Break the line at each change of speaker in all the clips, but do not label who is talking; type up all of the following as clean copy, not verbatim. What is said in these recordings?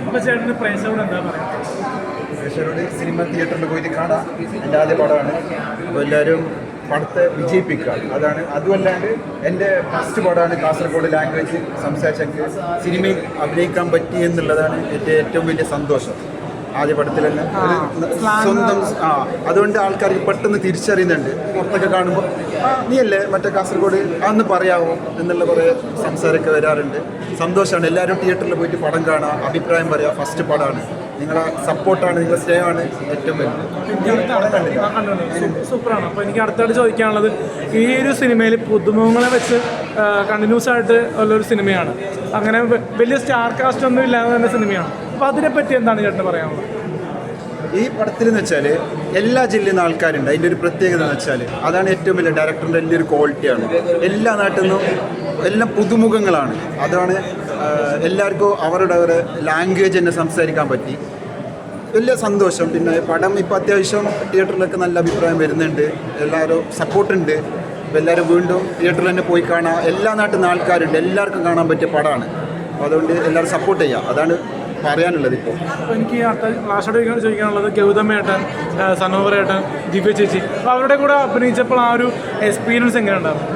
അപ്പോൾ ചേട്ടന് പ്രേക്ഷകരോട് എന്താ പറയുക?
പ്രേക്ഷകരോട് സിനിമ തിയേറ്ററിൽ പോയിട്ട് കാണാം. എൻ്റെ ആദ്യ പടമാണ്. അപ്പോൾ എല്ലാവരും പടത്തെ വിജയിപ്പിക്കുക, അതാണ്. അതുമല്ലാണ്ട് എൻ്റെ ഫസ്റ്റ് പടമാണ്. കാസർഗോഡ് ലാംഗ്വേജ് സംസാരിച്ചെങ്കിൽ സിനിമയിൽ അഭിനയിക്കാൻ പറ്റി എന്നുള്ളതാണ് എൻ്റെ ഏറ്റവും വലിയ സന്തോഷം. ആദ്യ പടത്തിൽ തന്നെ സ്വന്തം അതുകൊണ്ട് ആൾക്കാർക്ക് പെട്ടെന്ന് തിരിച്ചറിയുന്നുണ്ട്. പുറത്തൊക്കെ കാണുമ്പോൾ നീയല്ലേ മറ്റേ കാസർഗോഡ് അന്ന് പറയാമോ എന്നുള്ള കുറേ സംസാരമൊക്കെ വരാറുണ്ട്. സന്തോഷമാണ്. എല്ലാവരും തിയേറ്ററിൽ പോയിട്ട് പടം കാണുക, അഭിപ്രായം പറയുക. ഫസ്റ്റ് പടമാണ്, നിങ്ങളെ സപ്പോർട്ടാണ്, നിങ്ങളുടെ സ്നേഹമാണ് ഏറ്റവും
വലിയ. സൂപ്പറാണ്. അപ്പോൾ എനിക്ക് അടുത്തായിട്ട് ചോദിക്കാനുള്ളത്, ഈ ഒരു സിനിമയിൽ പുതുമുഖങ്ങളെ വെച്ച് കണ്ടിന്യൂസ് ആയിട്ട് ഉള്ളൊരു സിനിമയാണ്. അങ്ങനെ വലിയ സ്റ്റാർ കാസ്റ്റ് ഒന്നും ഇല്ലാതെ തന്നെ സിനിമയാണ്. അപ്പോൾ അതിനെപ്പറ്റി എന്താണ് ചേട്ടന് പറയാനുള്ളത്?
ഈ പടത്തിൽ എന്ന് വെച്ചാൽ എല്ലാ ജില്ലയിൽ നിന്ന് ആൾക്കാരുണ്ട്. അതിൻ്റെ ഒരു പ്രത്യേകത എന്ന് വെച്ചാൽ അതാണ് ഏറ്റവും വലിയ ഡയറക്ടറിൻ്റെ വലിയൊരു ക്വാളിറ്റിയാണ്. എല്ലാ നാട്ടിൽ നിന്നും എല്ലാം പുതുമുഖങ്ങളാണ്. അതാണ് എല്ലാവർക്കും അവരുടെ ലാംഗ്വേജ് തന്നെ സംസാരിക്കാൻ പറ്റി. വലിയ സന്തോഷം. പിന്നെ പടം ഇപ്പോൾ അത്യാവശ്യം തിയേറ്ററിലൊക്കെ നല്ല അഭിപ്രായം വരുന്നുണ്ട്. എല്ലാവരും സപ്പോർട്ടുണ്ട്. അപ്പോൾ എല്ലാവരും വീണ്ടും തിയേറ്ററിൽ തന്നെ പോയി കാണാം. എല്ലാ നാട്ടിൽ നിന്ന് ആൾക്കാരുണ്ട്. എല്ലാവർക്കും കാണാൻ പറ്റിയ പടമാണ്. അപ്പോൾ അതുകൊണ്ട് എല്ലാവരും സപ്പോർട്ട് ചെയ്യുക, അതാണ് പറയാനുള്ളത്. ഇപ്പോൾ
എനിക്ക് ലാസ്റ്റോട് ചോദിക്കാനുള്ളത്, ഗൗതമേട്ടൻ, സനോവറേട്ടൻ, ദിവ്യ ചേച്ചി, അപ്പോൾ അവരുടെ കൂടെ അഭിനയിച്ചപ്പോൾ ആ ഒരു എക്സ്പീരിയൻസ് എങ്ങനെ ഉണ്ടായിരുന്നു?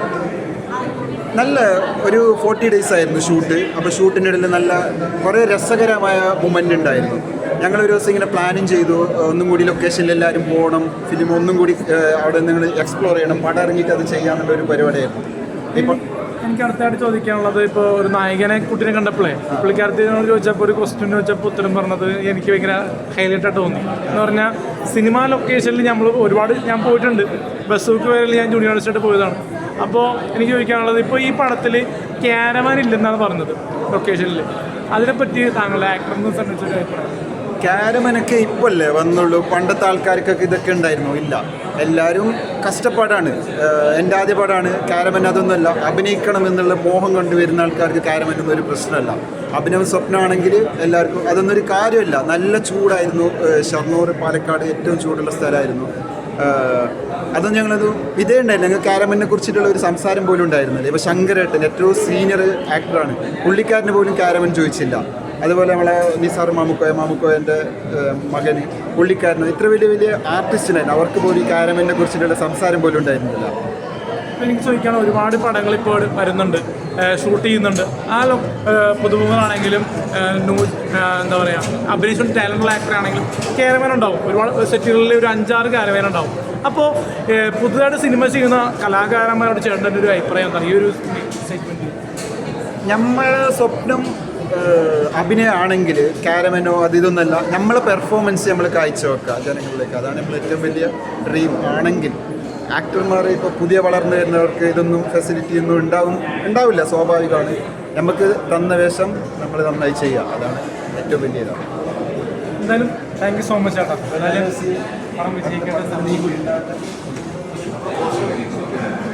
നല്ല ഒരു 40 days ആയിരുന്നു ഷൂട്ട്. അപ്പോൾ ഷൂട്ടിൻ്റെ ഇടയിൽ നല്ല കുറേ രസകരമായ മൊമെൻ്റ് ഉണ്ടായിരുന്നു. ഞങ്ങളൊരു ദിവസം ഇങ്ങനെ പ്ലാനിങ് ചെയ്തു, ഒന്നും കൂടി ലൊക്കേഷനിൽ എല്ലാവരും പോകണം, ഫിലിം ഒന്നും കൂടി അവിടെ നിങ്ങൾ എക്സ്പ്ലോർ ചെയ്യണം, പടം ഇറങ്ങിയിട്ട് അത് ചെയ്യാനുള്ള ഒരു പരിപാടിയായിരുന്നു. ഇപ്പോൾ
എനിക്ക് അടുത്തായിട്ട് ചോദിക്കാനുള്ളത്, ഇപ്പോൾ ഒരു നായകനെ കുട്ടീനെ കണ്ടപ്പോഴേ പുള്ളിക്കാരത്തിനോട് ചോദിച്ചപ്പോൾ ഒരു ക്വസ്റ്റ്യൻ ചോദിച്ചപ്പോൾ ഉത്തരം പറഞ്ഞത് എനിക്ക് ഭയങ്കര ഹൈലൈറ്റായിട്ട് തോന്നി. എന്ന് പറഞ്ഞാൽ സിനിമാ ലൊക്കേഷനിൽ ഞാൻ പോയിട്ടുണ്ട്. ബസ്സൂക്ക് വരെ ഞാൻ ജൂനിയർ ആർട്ടിസ്റ്റായിട്ട് പോയതാണ്. അപ്പോൾ എനിക്ക് ചോദിക്കാനുള്ളത്, ഇപ്പോൾ ഈ പടത്തിൽ ക്യാരവാൻ ഇല്ലെന്നാണ് പറഞ്ഞത് ലൊക്കേഷനിൽ. അതിനെപ്പറ്റി താങ്കളുടെ ആക്ടറിനെ സംബന്ധിച്ചൊരു അഭിപ്രായം?
ക്യാരമനൊക്കെ ഇപ്പോൾ അല്ലേ വന്നുള്ളൂ. പണ്ടത്തെ ആൾക്കാർക്കൊക്കെ ഇതൊക്കെ ഉണ്ടായിരുന്നു? ഇല്ല, എല്ലാവരും കഷ്ടപ്പാടാണ്. എൻ്റെ ആദ്യ പടമാണ്. ക്യാരമൻ അതൊന്നുമല്ല. അഭിനയിക്കണം എന്നുള്ള മോഹം കൊണ്ടുവരുന്ന ആൾക്കാർക്ക് ക്യാരമനൊന്നും ഒരു പ്രശ്നമല്ല. അഭിനയം സ്വപ്നമാണെങ്കിൽ എല്ലാവർക്കും അതൊന്നും ഒരു കാര്യമല്ല. നല്ല ചൂടായിരുന്നു. ഷൊർണൂർ, പാലക്കാട് ഏറ്റവും ചൂടുള്ള സ്ഥലമായിരുന്നു. അതൊന്നും ഞങ്ങളത് ഇതേ ഉണ്ടായില്ല. ഞങ്ങൾ ക്യാരമനെ കുറിച്ചിട്ടുള്ള ഒരു സംസാരം പോലും ഉണ്ടായിരുന്നില്ല. ഇപ്പോൾ ശങ്കരേട്ടൻ ഏറ്റവും സീനിയർ ആക്ടറാണ്. പുള്ളിക്കാരന് പോലും ക്യാരമൻ ചോദിച്ചില്ല. അതുപോലെ നമ്മളെ നിസാർ മാമുക്കോയൻ്റെ മകന്, പുള്ളിക്കാരന്, ഇത്ര വലിയ വലിയ ആർട്ടിസ്റ്റിനായിരുന്നു. അവർക്ക് പോലും ഈ ക്യാരമനെ കുറിച്ചിട്ടുള്ള സംസാരം പോലും ഉണ്ടായിരുന്നില്ല.
എനിക്ക് ചോദിക്കാൻ, ഒരുപാട് പടങ്ങൾ ഇപ്പോൾ വരുന്നുണ്ട്, ഷൂട്ട് ചെയ്യുന്നുണ്ട്. ആ പുതുമുഖങ്ങളാണെങ്കിലും എന്താ പറയുക, അഭിനയിച്ചുകൊണ്ട് ടാലൻ്റ് ആക്ടർ ആണെങ്കിലും ക്യാരവാൻ ഉണ്ടാവും. ഒരുപാട് സെറ്റുകളിൽ ഒരു 5-6 ക്യാരവാൻ ഉണ്ടാവും. അപ്പോൾ പുതുതായിട്ട് സിനിമ ചെയ്യുന്ന കലാകാരന്മാരോട് ചേട്ടൻ്റെ ഒരു അഭിപ്രായം എന്താണ് ഈ ഒരു സെഗ്മെൻറ്റിൽ?
നമ്മളെ സ്വപ്നം അഭിനയമാണെങ്കിൽ ക്യാരമനോ ഇതൊന്നല്ല. നമ്മളെ പെർഫോമൻസ് നമ്മൾ കാഴ്ചവെക്കുക ജനങ്ങളിലേക്ക്, അതാണ് നമ്മൾ ഏറ്റവും വലിയ ഡ്രീം. ആണെങ്കിൽ ആക്ടർമാർ ഇപ്പോൾ പുതിയ വളർന്നു വരുന്നവർക്ക് ഇതൊന്നും ഫെസിലിറ്റി ഒന്നും ഉണ്ടാവില്ല, സ്വാഭാവികമാണ്. നമുക്ക് തന്ന വേഷം നമ്മൾ നന്നായി ചെയ്യുക, അതാണ് ഏറ്റവും വലിയ ഇതാണ്.
എന്തായാലും താങ്ക് യു സോ മച്ച് ചേട്ടാ. പടം വിജയിക്കേണ്ട